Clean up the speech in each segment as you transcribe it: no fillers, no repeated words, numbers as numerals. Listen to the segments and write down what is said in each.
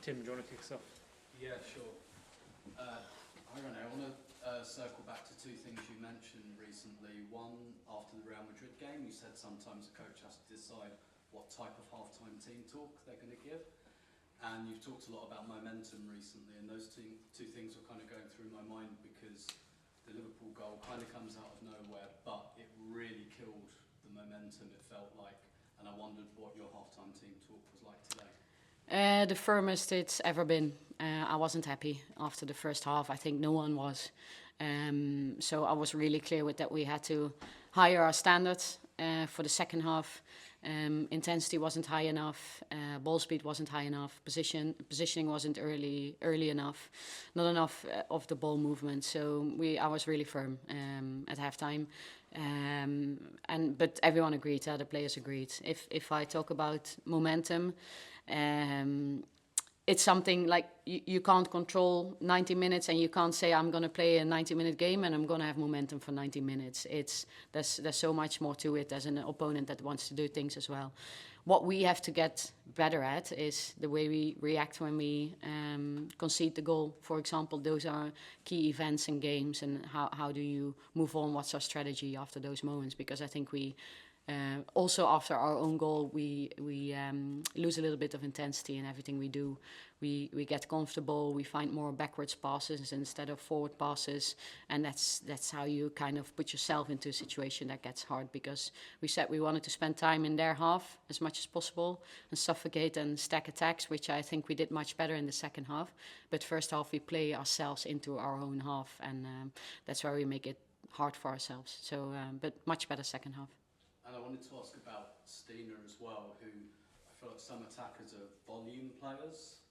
Tim, do you want to kick us off? Yeah, sure. Hi Renee, I want to circle back to two things you mentioned recently. One, after the Real Madrid game, you said sometimes a coach has to decide what type of half-time team talk they're going to give. And you've talked a lot about momentum recently, and those two things were kind of going through my mind because the Liverpool goal kind of comes out of nowhere, but it really killed the momentum, it felt like. And I wondered what your half-time team talk was like today. The firmest it's ever been. I wasn't happy after the first half. I think no one was. So I was really clear with that we had to higher our standards for the second half. Intensity wasn't high enough. Ball speed wasn't high enough. Positioning wasn't early enough. Not enough of the ball movement. So I was really firm at halftime. But everyone agreed. The players agreed. If I talk about momentum. It's something like you can't control 90 minutes and you can't say I'm going to play a 90-minute game and I'm going to have momentum for 90 minutes. There's so much more to it. There's an opponent that wants to do things as well. What we have to get better at is the way we react when we concede the goal. For example, those are key events and games, and how do you move on? What's our strategy after those moments? Because I think we also after our own goal, we lose a little bit of intensity in everything we do. We get comfortable. We find more backwards passes instead of forward passes, and that's how you kind of put yourself into a situation that gets hard. Because we said we wanted to spend time in their half as much as possible and suffocate and stack attacks, which I think we did much better in the second half. But first half we play ourselves into our own half, and that's where we make it hard for ourselves. So, but much better second half. And I wanted to ask about Stina as well, who I feel like some attackers are volume players.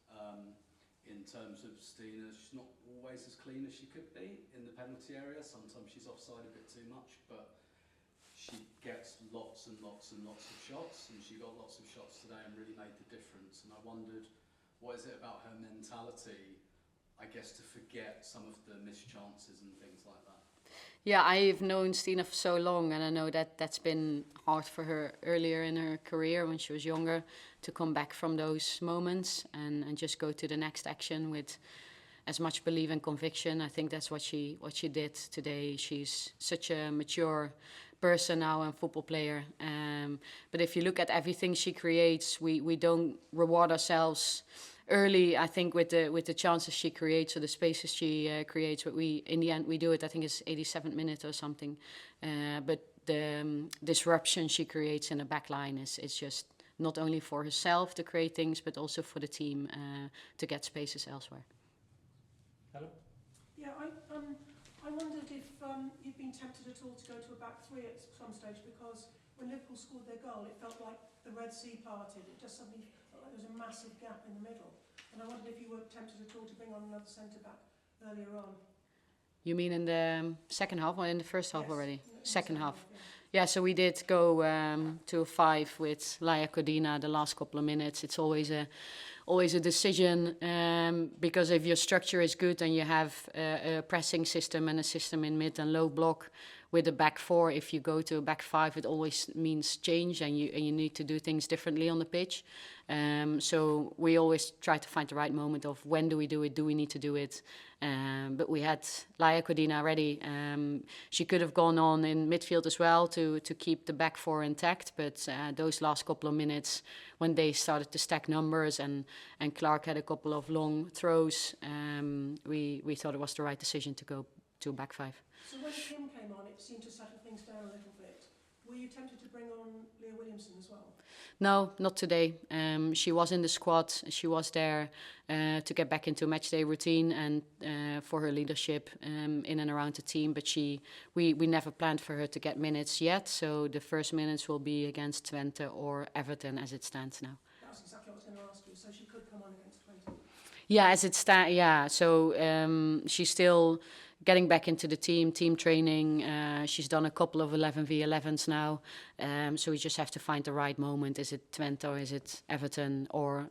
In terms of Stina, she's not always as clean as she could be in the penalty area. Sometimes she's offside a bit too much, but she gets lots and lots and lots of shots, and she got lots of shots today and really made the difference. And I wondered, what is it about her mentality, I guess, to forget some of the missed chances and things like that? Yeah, I've known Stina for so long, and I know that that's been hard for her earlier in her career when she was younger to come back from those moments and just go to the next action with as much belief and conviction. I think that's what she did today. She's such a mature person now and football player. But if you look at everything she creates, we don't reward ourselves early, I think, with the chances she creates or the spaces she creates. But in the end we do it. I think it's 87th minute or something. But the disruption she creates in the back line is just not only for herself to create things, but also for the team to get spaces elsewhere. Hello? Yeah, I wondered if you've been tempted at all to go to a back three at some stage, because when Liverpool scored their goal, it felt like the Red Sea parted. It just suddenly felt like there was a massive gap in the middle. And I wondered if you were tempted at all to bring on another centre-back earlier on. You mean in the second half or in the first half? Yes. Already? Second half. Yeah, so we did go to a 5 with Leah Williamson the last couple of minutes. It's always a decision, because if your structure is good and you have a pressing system and a system in mid and low block with a back 4, if you go to a back 5, it always means change, and you need to do things differently on the pitch. So we always try to find the right moment of when do we do it, do we need to do it. But we had Leah Williamson ready. She could have gone on in midfield as well to keep the back 4 intact, but those last couple of minutes when they started to stack numbers and Clark had a couple of long throws, we thought it was the right decision to go to back 5. So when Kim came on, it seemed to settle things down a little bit. Were you tempted to bring on Leah Williamson as well? No, not today. She was in the squad. She was there to get back into a matchday routine and for her leadership in and around the team. But we never planned for her to get minutes yet. So the first minutes will be against Twente or Everton as it stands now. That's exactly what I was going to ask you. So she could come on against Twente? Yeah, as it stands, yeah. So she's still getting back into the team training. She's done a couple of 11v11s now. So we just have to find the right moment. Is it Twente or is it Everton? Or,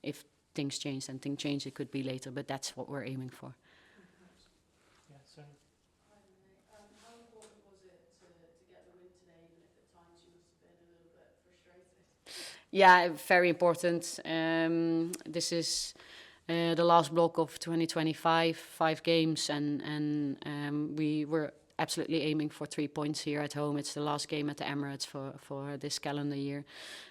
if things change, then things change. It could be later, but that's what we're aiming for. Yeah, sorry. Hi, Renee. How important was it to get the win today, even if at times you must have been a little bit frustrated? Yeah, very important. This is the last block of 2025, 5 games, and we were absolutely aiming for 3 points here at home. It's the last game at the Emirates for this calendar year.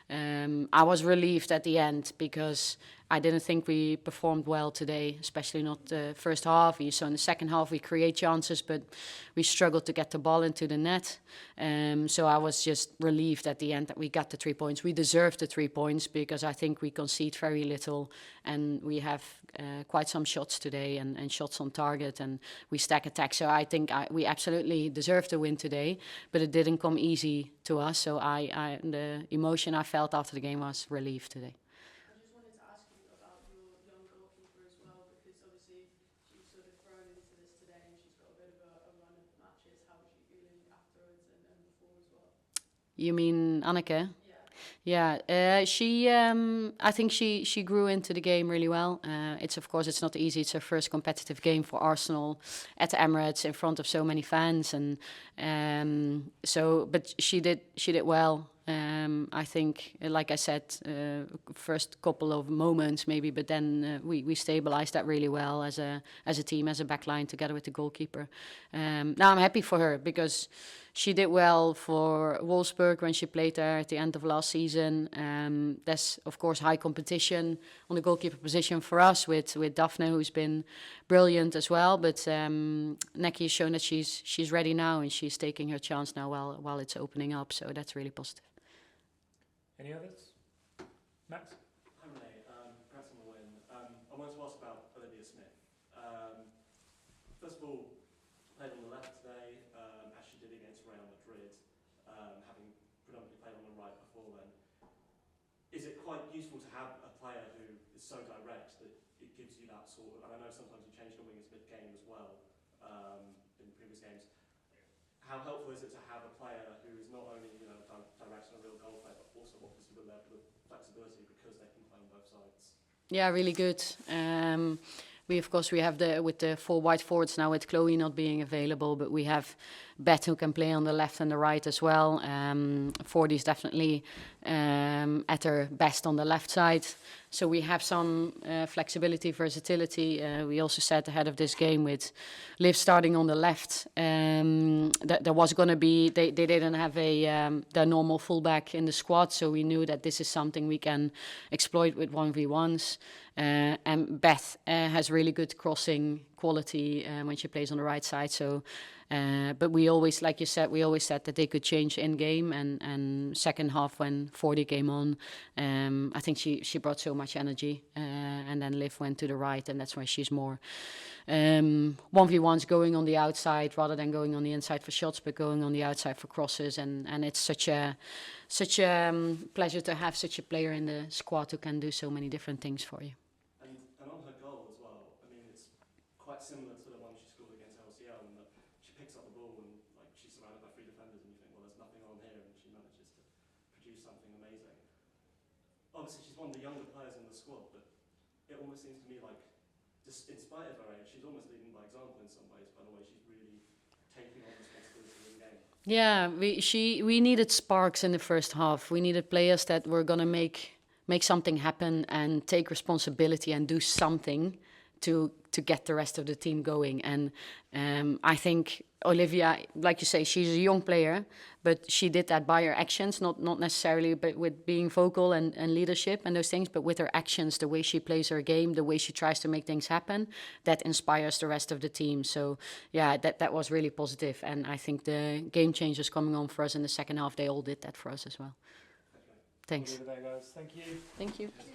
I was relieved at the end because I didn't think we performed well today, especially not the first half. So in the second half we create chances, but we struggled to get the ball into the net. So I was just relieved at the end that we got the 3 points. We deserved the 3 points because I think we concede very little, and we have quite some shots today and shots on target, and we stack attack. So I think we absolutely deserved the win today, but it didn't come easy to us. So the emotion I felt after the game was relief today. I just wanted to ask you about your young goalkeeper as well, because obviously she's sort of thrown into this today and she's got a bit of a run of matches. How was she feeling afterwards and before as well? You mean Anneke? Yeah, I think she grew into the game really well. It's not easy. It's her first competitive game for Arsenal at the Emirates in front of so many fans, and but she did well. I think, like I said, first couple of moments maybe, but then we stabilized that really well as a team, as a backline together with the goalkeeper. Now I'm happy for her because she did well for Wolfsburg when she played there at the end of last season. There's of course high competition on the goalkeeper position for us with Daphne, who's been brilliant as well. But Neki has shown that she's ready now and she's taking her chance now while it's opening up. So that's really positive. Any others? Max? Hi Renee, congrats on the win. I wanted to ask about Olivia Smith. First of all, played on the left today, as she did against Real Madrid, having predominantly played on the right before then. Is it quite useful to have a player who is so direct that it gives you that sort of, and I know sometimes you change the wingers mid-game as well, in previous games. How helpful is it to have a player who is not only direct and a real goal threat, but also obviously with level of flexibility because they can play on both sides? Yeah, really good. We have with the 4 wide forwards now with Chloe not being available, but we have Bet who can play on the left and the right as well. Foord is definitely at her best on the left side. So we have some flexibility, versatility. We also said ahead of this game with Liv starting on the left, that there was going to be, they didn't have their normal fullback in the squad, so we knew that this is something we can exploit with 1v1s. And Beth has really good crossing quality when she plays on the right side. So, but we always, like you said, that they could change in game. And second half when 40 came on, I think she brought so much energy. And then Liv went to the right, and that's why she's more 1v1s going on the outside rather than going on the inside for shots, but going on the outside for crosses. And it's such a pleasure to have such a player in the squad who can do so many different things for you. And on her goal as well, I mean, it's quite similar to the one she scored against LCL, in that she picks up the ball and she's surrounded by 3 defenders, and you think, well, there's nothing on here, and she manages to produce something amazing. Obviously, she's one of the younger players in the squad, but it almost seems to me like, just in spite of her age, she's almost leading by example in some ways, by the way she's really taking on responsibility in the game. Yeah, we needed sparks in the first half. We needed players that were gonna make something happen and take responsibility and do something to get the rest of the team going. And I think Olivia, like you say, she's a young player, but she did that by her actions, not necessarily but with being vocal and leadership and those things, but with her actions, the way she plays her game, the way she tries to make things happen, that inspires the rest of the team. So yeah, that was really positive. And I think the game changers coming on for us in the second half, they all did that for us as well. Thanks. We'll leave it there, guys. Thank you. Thank you.